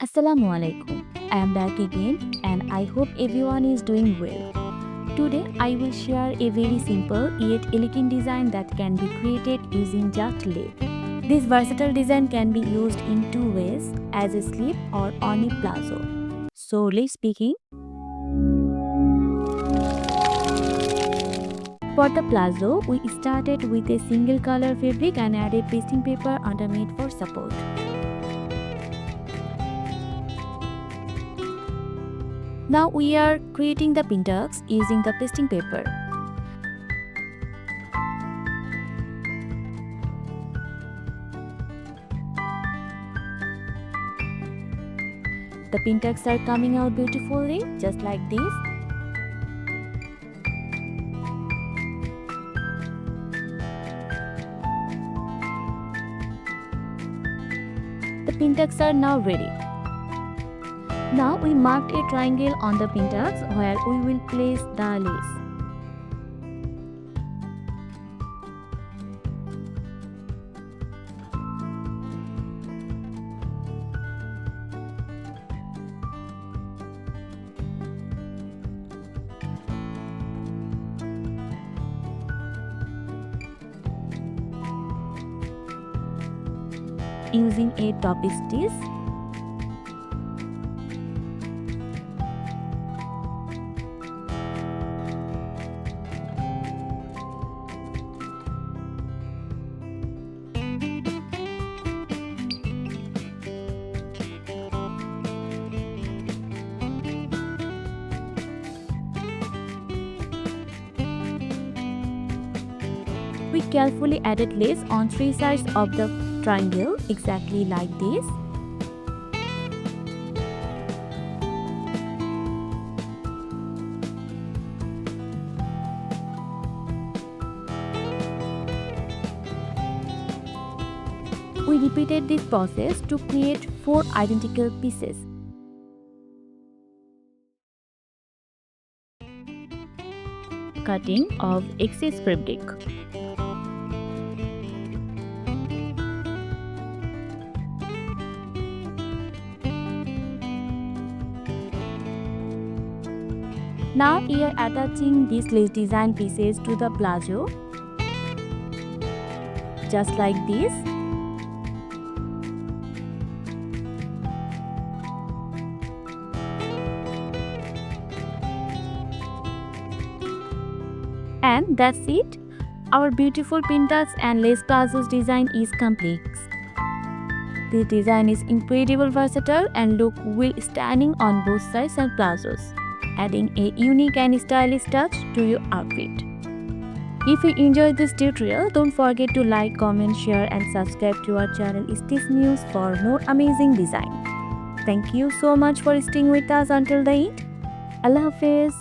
Assalamu alaikum. I am back again and I hope everyone is doing well. Today I will share a very simple yet elegant design that can be created using just lace. This versatile design can be used in two ways, as a slip or on a palazzo. So let's begin. For the palazzo, we started with a single color fabric and added pasting paper underneath for support. Now we are creating the pintucks using the pasting paper. The pintucks are coming out beautifully, just like this. The pintucks are now ready. Now we marked a triangle on the pintucks where we will place the lace. Using a top stitch, we carefully added lace on three sides of the triangle, exactly like this. We repeated this process to create 4 identical pieces. Cutting of excess fabric. Now we are attaching these lace design pieces to the palazzo, just like this. And that's it. Our beautiful pintucks and lace palazzos design is complete. This design is incredibly versatile and look well stunning on both sides and palazzos, adding a unique and stylish touch to your outfit. If you enjoyed this tutorial, don't forget to like, comment, share and subscribe to our channel Stich Muse for more amazing design. Thank you so much for staying with us until the end. Allah Hafiz.